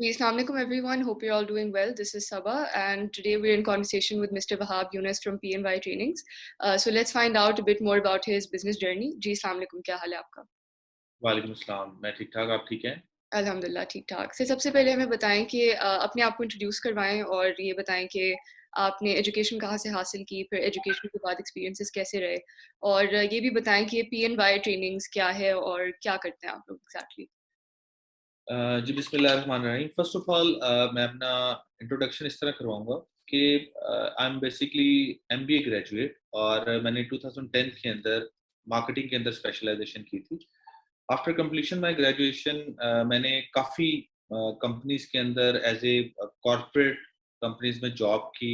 Assalamu alaikum everyone. Hope you're all doing well. This is Saba, and today we're in conversation with Mr. Wahab Yunus from PNY Trainings. So let's find out a bit more about his business journey. Ji Assalamu alaikum, क्या हाल है आपका? वालेकुम अस्सलाम, मैं ठीक ठाक, आप ठीक हैं? अल्हम्दुलिल्लाह ठीक ठाक। सबसे पहले हमें बताएं कि अपने आप को इंट्रोड्यूस करवाएं और ये बताएं कि आपने एजुकेशन कहाँ से हासिल की, फिर एजुकेशन के बाद एक्सपीरियंसेस कैसे रहे, और ये भी बताएं कि PNY ट्रेनिंग्स क्या है और क्या करते हैं आप लोग एग्जैक्टली। जी बिस्मिल्लाहिर्रहमानिर्रहीम। फर्स्ट ऑफ ऑल मैं अपना इंट्रोडक्शन इस तरह करवाऊँगा कि I am basically MBA graduate और मैंने 2010 के अंदर मार्केटिंग के अंदर स्पेशलाइजेशन की थी। आफ्टर कंप्लीशन माय ग्रेजुएशन मैंने काफ़ी कंपनीज़ के अंदर एज़ ए कॉर्पोरेट कंपनीज़ में जॉब की।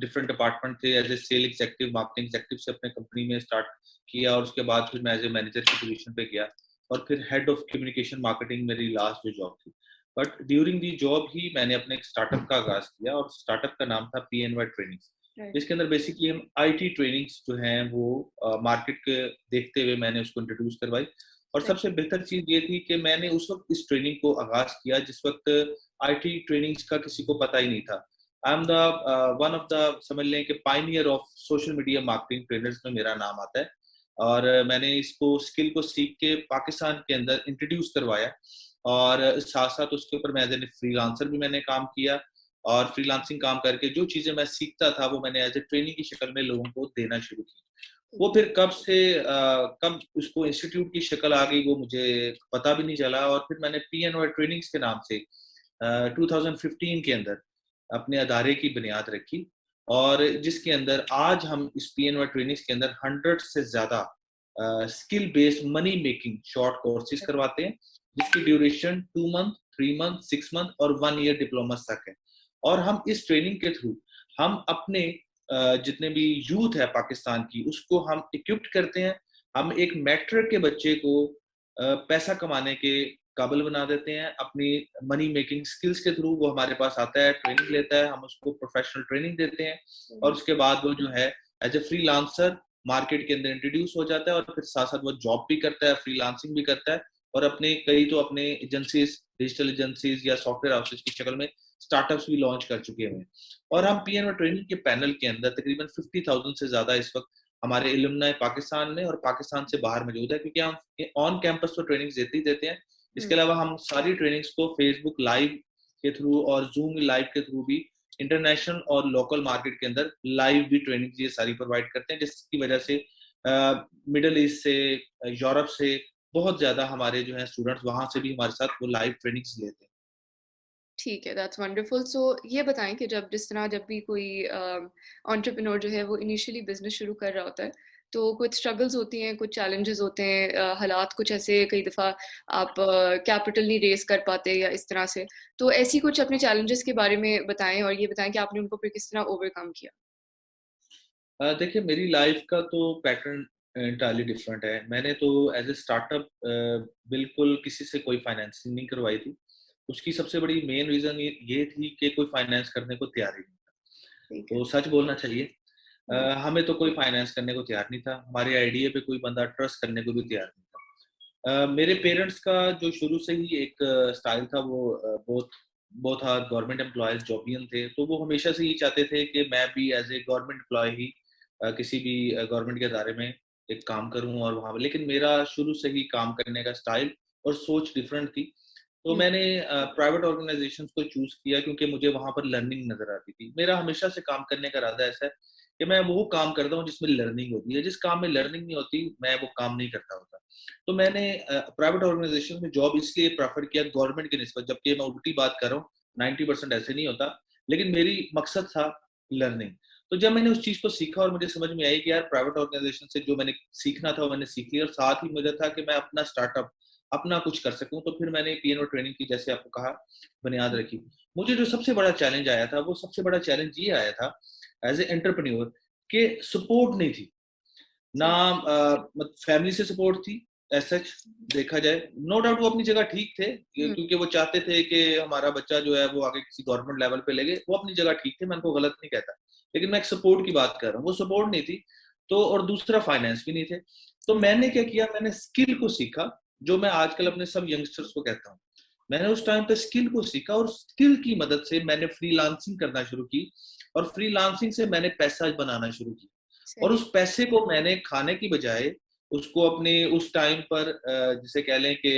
डिफरेंट डिपार्टमेंट थे, as a sale executive, marketing executive से अपने कंपनी में स्टार्ट किया और उसके बाद फिर मैं एज़ ए मैनेजर की पोजीशन पे गया और फिर हेड ऑफ कम्युनिकेशन मार्केटिंग मेरी लास्ट जो जॉब थी। बट ड्यूरिंग दी जॉब ही मैंने अपने एक स्टार्टअप का आगाज किया और स्टार्टअप का नाम था PNY ट्रेनिंग्स। इसके अंदर बेसिकली हम आईटी ट्रेनिंग्स जो हैं वो मार्केट के देखते हुए मैंने उसको इंट्रोड्यूस करवाई। और सबसे बेहतर चीज ये थी कि मैंने उस वक्त इस ट्रेनिंग को आगाज किया जिस वक्त आईटी ट्रेनिंग्स का किसी को पता ही नहीं था। I am the one of the समझ लें कि Pioneer of social media marketing trainers में मेरा नाम आता है। और मैंने इसको स्किल को सीख के पाकिस्तान के अंदर इंट्रोड्यूस करवाया और साथ साथ उसके ऊपर मैं एज ए फ्रीलांसर भी मैंने काम किया और फ्रीलांसिंग काम करके जो चीजें मैं सीखता था वो मैंने एज ए ट्रेनिंग की शक्ल में लोगों को देना शुरू की। वो फिर कब उसको इंस्टीट्यूट की शक्ल आ गई वो मुझे पता भी नहीं चला और फिर मैंने PNY ट्रेनिंग्स के नाम से 2015 के अंदर अपने अदारे की बुनियाद रखी और जिसके अंदर आज हम इस PNY ट्रेनिंग्स के अंदर 100 से ज्यादा skill based money making short courses करवाते हैं जिसकी ड्यूरेशन 2 मंथ, 3 मंथ, 6 मंथ और 1 ईयर डिप्लोमा तक है। और हम इस ट्रेनिंग के थ्रू हम अपने जितने भी यूथ है पाकिस्तान की उसको हम इक्विप्ड करते हैं। हम एक मैट्रिक के बच्चे को पैसा कमाने के काबिल बना देते हैं अपनी मनी मेकिंग स्किल्स के थ्रू। वो हमारे पास आता है, ट्रेनिंग लेता है, हम उसको प्रोफेशनल ट्रेनिंग देते हैं और उसके बाद वो जो है एज ए फ्रीलांसर मार्केट के अंदर इंट्रोड्यूस हो जाता है और फिर साथ साथ वो जॉब भी करता है, फ्रीलांसिंग भी करता है और अपने एजेंसीज, डिजिटल एजेंसीज या सॉफ्टवेयर हाउसेज की शक्ल में स्टार्टअप्स भी लॉन्च कर चुके हैं। और हम PNY ट्रेनिंग के पैनल के अंदर तकरीबन 50,000 से ज्यादा इस वक्त हमारे एलुमनाई पाकिस्तान में और पाकिस्तान से बाहर मौजूद है क्योंकि हम ऑन कैंपस तो ट्रेनिंग देते ही देते हैं। इसके अलावा हम सारी ट्रेनिंग्स को फेसबुक लाइव के थ्रू और जूम लाइव के थ्रू भी इंटरनेशनल और लोकल मार्केट के अंदर लाइव भी ट्रेनिंग ये सारी प्रोवाइड करते हैं जिसकी वजह से मिडल ईस्ट से, यूरोप से बहुत ज्यादा हमारे जो है स्टूडेंट्स वहां से भी हमारे साथ वो लाइव ट्रेनिंग्स लेते हैं। ठीक है, दैट्स वंडरफुल। सो ये बताएं कि जब भी कोई एंटरप्रेन्योर जो है वो इनिशियली बिजनेस शुरू कर रहा होता है तो कुछ स्ट्रगल्स होती हैं, कुछ चैलेंजेस होते हैं, हालात कुछ ऐसे कई दफ़ा आप कैपिटल नहीं रेज कर पाते या इस तरह से। तो ऐसी कुछ अपने चैलेंजेस के बारे में बताएं और ये बताएं कि आपने उनको फिर किस तरह ओवरकम किया। देखिए मेरी लाइफ का तो पैटर्न इंटायरली डिफरेंट है। मैंने तो एज ए स्टार्टअप बिल्कुल किसी से कोई फाइनेंसिंग नहीं करवाई थी। उसकी सबसे बड़ी मेन रीजन ये थी कि कोई फाइनेंस करने को तैयार ही नहीं था। ठीक है। तो सच बोलना चाहिए, हमें तो कोई फाइनेंस करने को तैयार नहीं था, हमारे आइडिया पे कोई बंदा ट्रस्ट करने को भी तैयार नहीं था। मेरे पेरेंट्स का जो शुरू से ही एक स्टाइल था वो बहुत बहुत गवर्नमेंट एम्प्लॉयज जॉबियन थे, तो वो हमेशा से ये चाहते थे कि मैं भी एज ए गवर्नमेंट एम्प्लॉय ही किसी भी गवर्नमेंट के अदारे में एक काम करूं और वहां, लेकिन मेरा शुरू से ही काम करने का स्टाइल और सोच डिफरेंट थी। तो मैंने प्राइवेट ऑर्गेनाइजेशंस को चूज किया क्योंकि मुझे वहां पर लर्निंग नजर आती थी। मेरा हमेशा से काम करने का इरादा ऐसा है कि मैं वो काम करता हूँ जिसमें लर्निंग होती है। जिस काम में लर्निंग नहीं होती मैं वो काम नहीं करता होता। तो मैंने प्राइवेट ऑर्गेनाइजेशन में जॉब इसलिए प्रेफर किया गवर्नमेंट की निस्बत, जबकि मैं उल्टी बात कर रहा हूँ, 90% ऐसे नहीं होता, लेकिन मेरी मकसद था लर्निंग। तो जब मैंने उस चीज को सीखा और मुझे समझ में आई कि यार प्राइवेट ऑर्गेनाइजेशन से जो मैंने सीखना था वो मैंने सीख लिया और साथ ही मुझे था कि मैं अपना स्टार्टअप अपना कुछ कर सकूं, तो फिर मैंने PNY ट्रेनिंग की, जैसे आपको कहा, बुनियाद रखी। मुझे जो सबसे बड़ा चैलेंज आया था वो सबसे बड़ा चैलेंज ये आया था एज ए एंटरप्रेन्योर कि सपोर्ट नहीं थी ना। फैमिली से सपोर्ट थी ऐसा देखा जाए, नो डाउट वो अपनी जगह ठीक थे क्योंकि वो चाहते थे कि हमारा बच्चा जो है वो आगे किसी गवर्नमेंट लेवल पे लगे, वो अपनी जगह ठीक थे, मैं उनको गलत नहीं कहता, लेकिन मैं एक सपोर्ट की बात कर रहा हूँ, वो सपोर्ट नहीं थी। तो और दूसरा फाइनेंस भी नहीं थे। तो मैंने क्या किया, मैंने स्किल को सीखा जो मैं आजकल अपने सब यंगस्टर्स को कहता हूँ मैंने उस टाइम पे स्किल को सीखा और स्किल की मदद से मैंने फ्रीलांसिंग करना शुरू की और फ्रीलांसिंग से मैंने पैसा बनाना शुरू किया और सही। उस पैसे को मैंने खाने की बजाय उसको अपने उस टाइम पर जिसे कह लें कि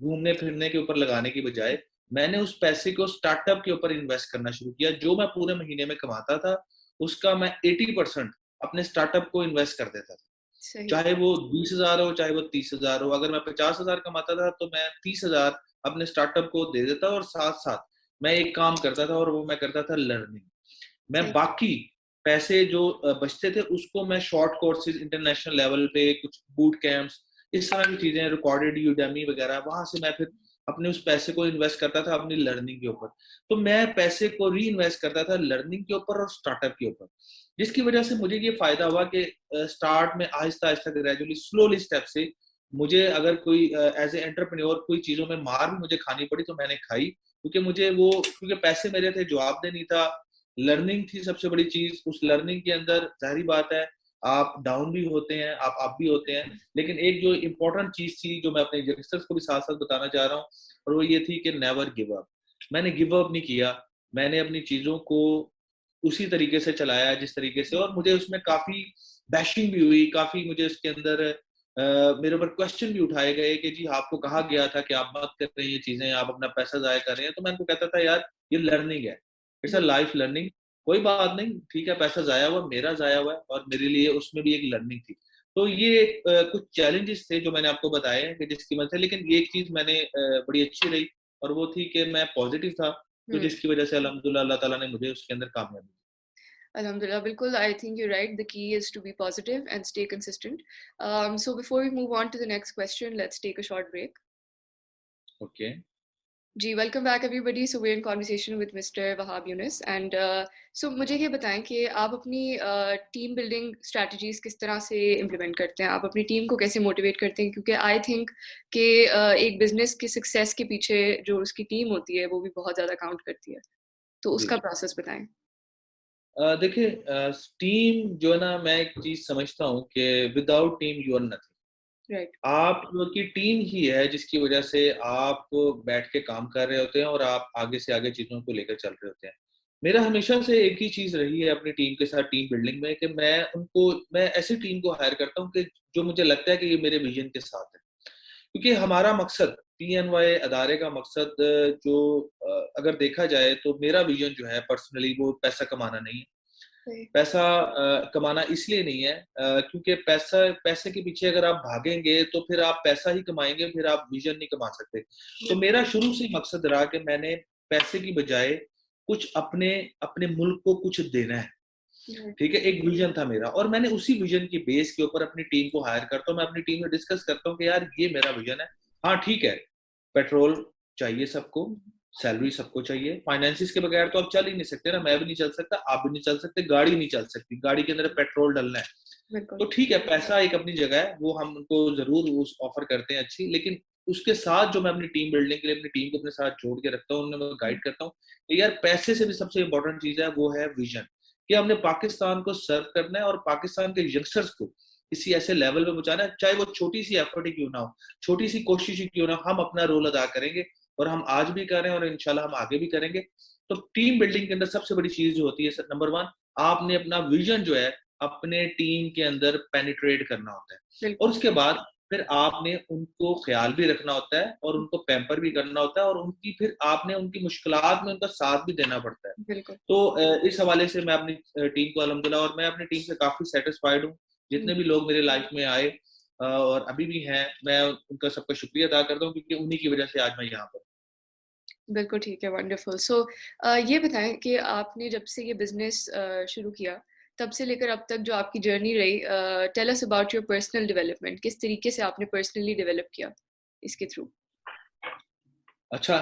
घूमने फिरने के ऊपर लगाने की बजाय मैंने उस पैसे को स्टार्टअप के ऊपर इन्वेस्ट करना शुरू किया। जो मैं पूरे महीने में कमाता था उसका मैं 80% अपने स्टार्टअप को इन्वेस्ट कर देता था। सही। चाहे वो 20,000 हो, चाहे वो 30,000 हो। अगर मैं 50,000 कमाता था तो मैं 30,000 अपने स्टार्टअप को दे देता और साथ-साथ मैं एक काम करता था और वो मैं करता था लर्निंग। मैं सही। बाकी पैसे जो बचते थे उसको मैं शॉर्ट कोर्सेज़ इंटरनेशनल लेवल पे कुछ बूट कैंप्स इस तरह की चीज़ें रिकॉर्डेड यूडेमी वगैरह वहाँ से मैं फिर अपने उस पैसे को इन्वेस्ट करता था अपनी लर्निंग के ऊपर। तो मैं पैसे को री-इन्वेस्ट करता था लर्निंग के ऊपर और स्टार्टअप के ऊपर। जिसकी वजह से मुझे ये फ़ायदा हुआ कि स्टार्ट में आहिस्ता-आहिस्ता ग्रेजुअली स्लोली स्टेप से मुझे अगर कोई एज़ ए एंटरप्रेन्योर कोई चीज़ों में मार भी मुझे खानी पड़ी तो मैंने खाई क्योंकि मुझे वो क्योंकि पैसे मेरे थे, जवाबदेह नहीं था, लर्निंग थी सबसे बड़ी चीज़। उस लर्निंग के अंदर ज़ाहिर-सी बात है आप डाउन भी होते हैं, आप अप भी होते हैं। लेकिन एक जो इम्पोर्टेंट चीज़ थी जो मैं अपने यंगस्टर्स को भी साथ-साथ बताना चाह रहा हूँ और वो ये थी कि नेवर गिव अप। मैंने गिव अप नहीं किया। मैंने अपनी चीज़ों को उसी तरीके से चलाया जिस तरीके से और मुझे उसमें काफ़ी बैशिंग भी हुई, काफ़ी मुझे उसके अंदर मेरे ऊपर क्वेश्चन भी उठाए गए कि जी आपको कहा गया था कि आप मत कर रहे हैं ये चीज़ें, आप अपना पैसा ज़ाया कर रहे हैं। तो मैं उनको कहता था यार ये लर्निंग है। इट्स अ बिल्कुल। Life learning. कोई बात नहीं, ठीक है पैसा ज़ाया हुआ, मेरा ज़ाया हुआ है और मेरे लिए उसमें भी एक लर्निंग थी। तो ये कुछ चैलेंजेस थे जो मैंने आपको बताए हैं कि जिसकी वजह से लेकिन ये एक चीज़ मैंने बड़ी अच्छी रही और वो थी कि मैं पॉज़िटिव था, तो हुँ। जिसकी वजह से अल्हम्दुलिल्लाह अल्लाह ताला ने मुझे उसके अंदर कामयाबी दी। Alhamdulillah, bilkul. I think you're right. The key is to be positive and stay consistent. So before we move on to the next question, let's take a short break. Okay. जी, welcome back everybody. So we are in conversation with mister Wahab Younus and so मुझे ये बताएं कि आप अपनी team building strategies किस तरह से इम्प्लीमेंट करते हैं? आप अपनी टीम को कैसे मोटिवेट करते हैं? क्योंकि आई थिंक कि एक बिजनेस की सक्सेस के पीछे जो उसकी टीम होती है वो भी बहुत ज़्यादा काउंट करती है। तो जी। उसका प्रोसेस बताएं। देखिए टीम जो है ना मैं एक चीज़ समझता हूँ कि without team you are nothing. Right. आपकी टीम ही है जिसकी वजह से आप बैठ के काम कर रहे होते हैं और आप आगे से आगे चीज़ों को लेकर चल रहे होते हैं। मेरा हमेशा से एक ही चीज़ रही है अपनी टीम के साथ टीम बिल्डिंग में कि मैं ऐसी टीम को हायर करता हूँ कि जो मुझे लगता है कि ये मेरे विज़न के साथ है। क्योंकि हमारा मकसद पीएनवाई अदारे का मकसद जो अगर देखा जाए तो मेरा विज़न जो है पर्सनली वो पैसा कमाना नहीं है। सही। पैसा कमाना इसलिए नहीं है क्योंकि पैसे के पीछे अगर आप भागेंगे तो फिर आप पैसा ही कमाएँगे, फिर आप विज़न नहीं कमा सकते। तो बिल्कुल। मेरा शुरू से ही मकसद रहा कि मैंने पैसे की बजाय कुछ अपने अपने मुल्क को कुछ देना है, राइट। ठीक है? एक विज़न था मेरा और मैंने उसी विज़न की बेस के ऊपर अपनी टीम को हायर करता हूँ। मैं अपनी टीम से डिस्कस करता हूँ कि यार ये मेरा विज़न है। हाँ, ठीक है, पेट्रोल चाहिए सबको, सैलरी सबको चाहिए, फाइनेंसेस के बगैर तो आप चल ही नहीं सकते ना, मैं भी नहीं चल सकता, आप भी नहीं चल सकते, गाड़ी नहीं चल सकती, गाड़ी के अंदर पेट्रोल डलना है। बिल्कुल। तो ठीक है, पैसा एक अपनी जगह है, वो हम उनको ज़रूर उस ऑफ़र करते हैं अच्छी, लेकिन उसके साथ जो मैं अपनी टीम बिल्डिंग के लिए अपनी टीम को अपने साथ जोड़ के रखता हूँ, उन्हें मैं गाइड करता हूँ, कि यार पैसे से भी सबसे इम्पोर्टेंट चीज़ है, वो है विज़न, कि हमने पाकिस्तान को सर्व करना है और पाकिस्तान के यंगस्टर्स को किसी ऐसे लेवल पे पहुँचाना है, चाहे वो छोटी-सी एफर्ट ही क्यों ना हो, छोटी-सी कोशिश ही क्यों ना हो, हम अपना रोल अदा करेंगे और हम आज भी कर रहे हैं और इंशाल्लाह हम आगे भी करेंगे। तो टीम बिल्डिंग के अंदर सबसे बड़ी चीज़ जो होती है स नंबर 1 आपने अपना विज़न जो है अपने टीम के अंदर पेनिट्रेट करना होता है और बिल्कुल। उसके बाद फिर आपने उनको ख्याल भी रखना होता है और उनको पैम्पर भी करना होता है और उनकी फिर आपने उनकी मुश्किलात में उनका साथ भी देना पड़ता है। बिल्कुल। तो इस हवाले से मैं अपनी टीम को अल्हम्दुलिल्लाह और मैं अपनी टीम से काफ़ी सैटिस्फाइड हूँ। जितने भी लोग मेरे लाइफ में आए और अभी भी हैं, मैं उनका सबका शुक्रिया अदा करता हूँ क्योंकि उन्हीं की वजह से आज मैं यहाँ पर हूँ। बिल्कुल ठीक है, वंडरफुल। सो ये बताएँ कि आपने जब से ये बिज़नेस शुरू किया, तब से लेकर अब तक जो आपकी जर्नी रही, tell us about your personal development. किस तरीके से आपने पर्सनली डेवलप किया इसके थ्रू? अच्छा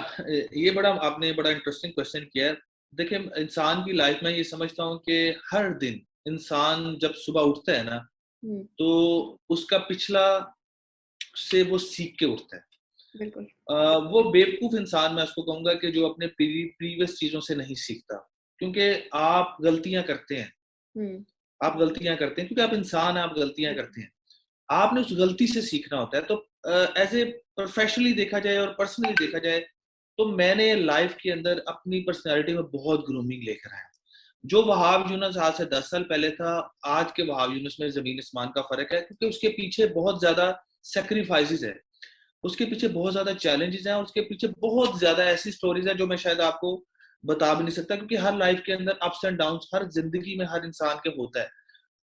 ये बड़ा आपने बड़ा इंटरेस्टिंग क्वेश्चन किया है। देखिए इंसान की लाइफ में ये समझता हूँ कि हर दिन इंसान जब सुबह उठता है ना, हुँ। तो उसका पिछला से वो सीख के उठता है। बिल्कुल। वो बेवकूफ़ इंसान मैं उसको कहूँगा कि जो अपने प्रीवियस चीज़ों से नहीं सीखता। क्योंकि आप गलतियाँ करते हैं, हुँ। आप गलतियाँ करते हैं क्योंकि आप इंसान हैं, आप गलतियाँ करते हैं। आपने उस गलती से सीखना होता है। तो एज़ ए प्रोफ़ेशनली देखा जाए और पर्सनली देखा जाए, तो मैंने लाइफ के अंदर अपनी पर्सनैलिटी में बहुत ग्रूमिंग लेकर आया। जो वहाब यूनुस आज से 10 साल पहले था, आज के वहाब यूनुस में जमीन आसमान का फर्क है, क्योंकि उसके पीछे बहुत ज्यादा सेक्रीफाइसेस है, उसके पीछे बहुत ज्यादा चैलेंजेस हैं, उसके पीछे बहुत ज्यादा ऐसी स्टोरीज है जो मैं शायद आपको बता भी नहीं सकता, क्योंकि हर लाइफ के अंदर अप्स एंड डाउन्स हर जिंदगी में हर इंसान के होता है,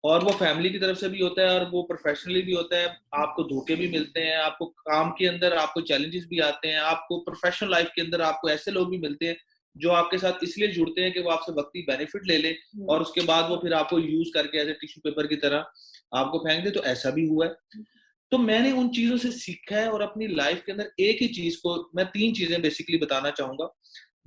और वो फैमिली की तरफ से भी होता है और वो प्रोफेशनली भी होता है। आपको धोखे भी मिलते हैं, आपको काम के अंदर आपको चैलेंजेस भी आते हैं, आपको प्रोफेशनल लाइफ के अंदर आपको ऐसे लोग भी मिलते हैं जो आपके साथ इसलिए जुड़ते हैं कि वो आपसे वक्ती बेनिफिट ले ले, और उसके बाद वो फिर आपको यूज करके एज ए टिश्यू पेपर की तरह आपको फेंक दे। तो ऐसा भी हुआ है। तो मैंने उन चीजों से सीखा है, और अपनी लाइफ के अंदर एक ही चीज को मैं 3 चीजें बेसिकली बताना चाहूंगा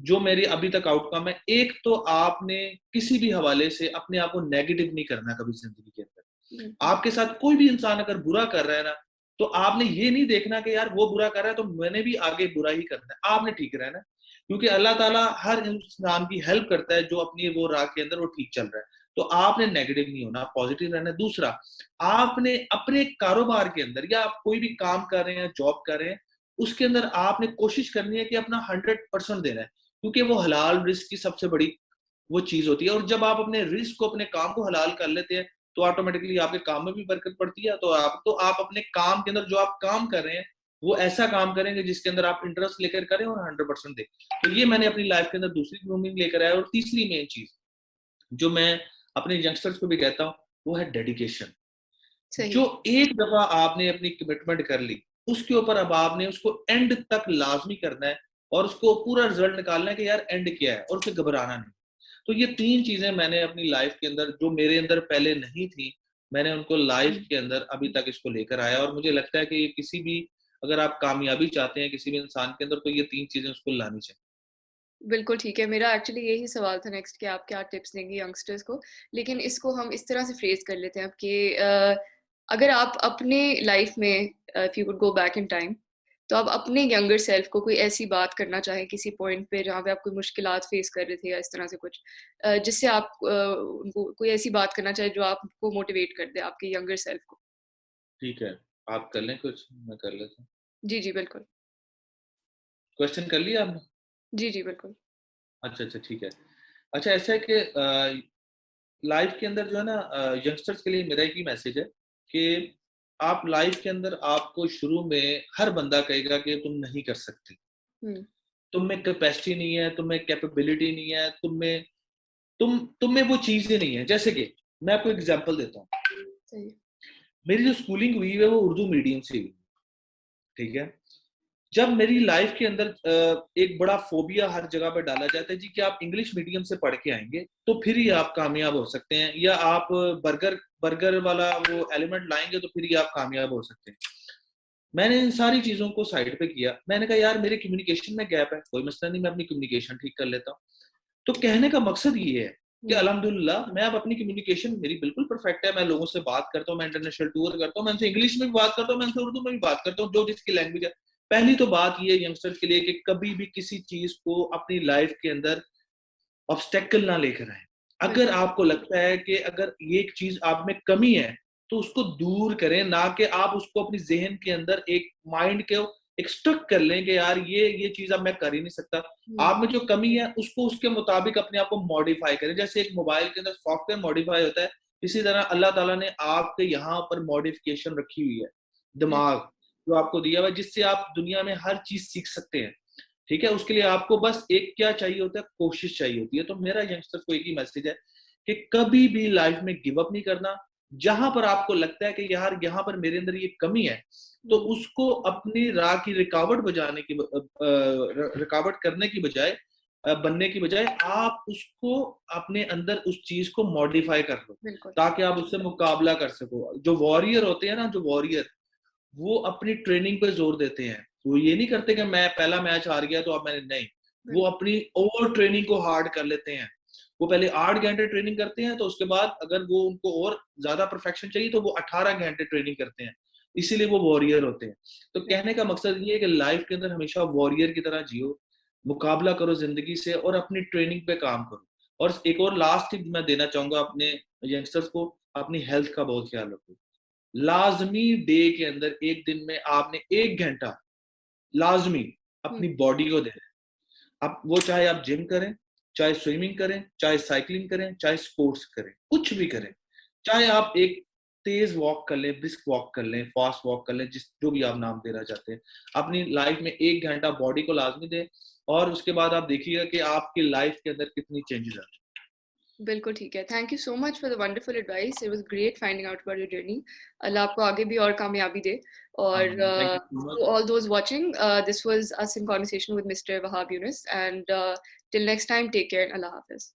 जो मेरी अभी तक आउटकम है। एक तो आपने किसी भी हवाले से अपने आप को नेगेटिव नहीं करना कभी जिंदगी के अंदर। आपके साथ कोई भी इंसान अगर बुरा कर रहा है ना, तो आपने ये नहीं देखना कि यार वो बुरा कर रहा है तो मैंने भी आगे बुरा ही करना है, आपने ठीक रहना है, क्योंकि अल्लाह ताला हर इंसान की हेल्प करता है जो अपनी वो राह के अंदर वो ठीक चल रहा है। तो आपने नेगेटिव नहीं होना, पॉजिटिव रहना है। दूसरा, आपने अपने कारोबार के अंदर या आप कोई भी काम कर रहे हैं, जॉब कर रहे हैं, उसके अंदर आपने कोशिश करनी है कि अपना 100% देना है, क्योंकि वो हलाल रिस्क की सबसे बड़ी वो चीज होती है। और जब आप अपने रिस्क को, अपने काम को हलाल कर लेते हैं, तो ऑटोमेटिकली आपके काम में भी बरकत पड़ती है। तो आप अपने काम के अंदर जो आप काम कर रहे हैं वो ऐसा काम करेंगे जिसके अंदर आप इंटरेस्ट लेकर करें और 100% दें। तो ये मैंने अपनी लाइफ के अंदर दूसरी ग्रूमिंग लेकर आया। और तीसरी मेन चीज जो मैं अपने यंगस्टर्स को भी कहता हूँ वो है डेडिकेशन। सही। जो एक दफा आपने अपनी कमिटमेंट कर ली, उसके ऊपर अब आपने उसको एंड तक लाजमी करना है, और उसको पूरा रिजल्ट निकालना है कि यार एंड क्या है, और उसे घबराना नहीं। तो ये 3 चीजें मैंने अपनी लाइफ के अंदर जो मेरे अंदर पहले नहीं थी, मैंने उनको लाइफ के अंदर अभी तक इसको लेकर आया। और मुझे लगता है कि किसी भी, अगर आप कामयाबी चाहते हैं किसी भी इंसान के अंदर, तो ये 3 चीजें उसको लानी चाहिए। बिल्कुल ठीक है। मेरा एक्चुअली यही सवाल था नेक्स्ट कि आप क्या टिप्स देंगे यंगस्टर्स को? लेकिन इसको हम इस तरह से फ्रेज़ कर लेते हैं अब कि अगर आप अपने लाइफ़ में if you could go back in time, तो आप अपने यंगर सेल्फ को कोई ऐसी बात करना चाहें किसी पॉइंट पे जहाँ पे आप कोई मुश्किलात फ़ेस कर रहे थे या इस तरह से कुछ जिससे आप उनको कोई ऐसी बात करना चाहें जो आपको मोटिवेट कर दे आपके यंगर सेल्फ को? ठीक है, आप कर लें कुछ, मैं कर लेता हूँ। जी, जी, बिल्कुल। क्वेश्चन कर लिया आपने? जी, जी, बिल्कुल। अच्छा, अच्छा, ठीक है। अच्छा, ऐसा है कि लाइफ के अंदर जो है ना, यंगस्टर्स के लिए मेरा एक ही मैसेज है कि आप लाइफ के अंदर, आपको शुरू में हर बंदा कहेगा कि तुम नहीं कर सकते, हुँ, तुम में कैपेसिटी नहीं है, तुम में कैपेबिलिटी नहीं है, तुम में वो चीज़ें नहीं है। जैसे कि मैं आपको एग्जांपल देता हूँ। सही। मेरी जो स्कूलिंग हुई है वो उर्दू मीडियम से हुई, ठीक है? जब मेरी लाइफ के अंदर एक बड़ा फोबिया हर जगह पे डाला जाता है जी कि आप इंग्लिश मीडियम से पढ़ के आएंगे तो फिर ही आप कामयाब हो सकते हैं, या आप बर्गर बर्गर वाला वो एलिमेंट लाएंगे तो फिर ही आप कामयाब हो सकते हैं। मैंने इन सारी चीजों को साइड पे किया। मैंने कहा यार मेरे कम्युनिकेशन में गैप है, कोई मसला नहीं, मैं अपनी कम्युनिकेशन ठीक कर लेता हूँ। तो कहने का मकसद ये है कि हुँ, अल्हम्दुलिल्लाह मैं अब अपनी कम्युनिकेशन मेरी बिल्कुल परफेक्ट है। मैं लोगों से बात करता हूँ, मैं इंटरनेशनल टूर करता हूँ, मैं उनसे इंग्लिश में भी बात करता हूँ, मैं उनसे उर्दू में भी बात करता हूँ, जो जिसकी लैंग्वेज है। पहली तो बात ये है यंगस्टर्स के लिए कि कभी भी किसी चीज को अपनी लाइफ के अंदर ऑब्स्टेकल ना लेकर आए। अगर बिल्कुल। आपको लगता है कि अगर ये एक चीज आप में कमी है तो उसको दूर करें, ना कि आप उसको अपनी ज़हन के अंदर एक माइंड के एक स्टक कर लें कि यार ये चीज अब मैं कर ही नहीं सकता। हुँ, आप में जो कमी है उसको उसके मुताबिक अपने आप को मॉडिफाई करें। जैसे एक मोबाइल के अंदर सॉफ्टवेयर मॉडिफाई होता है, इसी तरह अल्लाह ताला ने आपके यहाँ पर मॉडिफिकेशन रखी हुई है, बिल दिमाग जो आपको दिया हुआ है, जिससे आप दुनिया में हर चीज सीख सकते हैं। ठीक है, उसके लिए आपको बस एक क्या चाहिए होता है, कोशिश चाहिए होती है। तो मेरा यंगस्टर्स को एक ही मैसेज है कि कभी भी लाइफ में गिव अप नहीं करना। जहां पर आपको लगता है कि यार यहाँ पर मेरे अंदर ये कमी है, तो हुँ, उसको अपनी राह की रुकावट बजाने की रुकावट करने की बजाय, बनने की बजाय आप उसको अपने अंदर उस चीज को मॉडिफाई कर लो, बिल्कुल। ताकि आप उससे मुकाबला कर सको। जो वॉरियर होते हैं ना, जो वॉरियर, वो अपनी ट्रेनिंग पे जोर देते हैं। वो ये नहीं करते कि मैं पहला मैच हार गया तो अब मैंने, नहीं, वो बिल अपनी ओवर ट्रेनिंग को हार्ड कर लेते हैं। वो पहले 8 घंटे ट्रेनिंग करते हैं, तो उसके बाद अगर वो उनको और ज्यादा परफेक्शन चाहिए तो वो 18 घंटे ट्रेनिंग करते हैं। इसीलिए वो वॉरियर होते हैं। तो बिल कहने का मकसद ये है कि लाइफ के अंदर हमेशा वॉरियर की तरह जियो, मुकाबला करो जिंदगी से और अपनी ट्रेनिंग पे काम करो। और एक और लास्ट टिप मैं देना चाहूंगा अपने यंगस्टर्स को, अपनी हेल्थ का बहुत ख्याल रखो। लाजमी डे के अंदर एक दिन में आपने 1 घंटा लाजमी हुँ, अपनी बॉडी को देना है। आप वो चाहे आप जिम करें, चाहे स्विमिंग करें, चाहे साइकिलिंग करें, चाहे स्पोर्ट्स करें, कुछ भी करें, चाहे आप एक तेज वॉक कर लें, ब्रिस्क वॉक कर लें, फास्ट वॉक कर लें, जिस जो भी आप नाम देना चाहते हैं, अपनी लाइफ में 1 घंटा बॉडी को लाजमी दें और उसके बाद आप देखिएगा कि आपकी लाइफ के अंदर कितनी चेंजेस आते हैं। बिल्कुल ठीक है। Thank you so much for the wonderful advice. It was great finding out about your journey. Allah आपको आगे भी और कामयाबी दे। और thank you so to much. all those watching, this was us in conversation with Mr. Wahab Yunus, and till next time, take care and Allah Hafiz.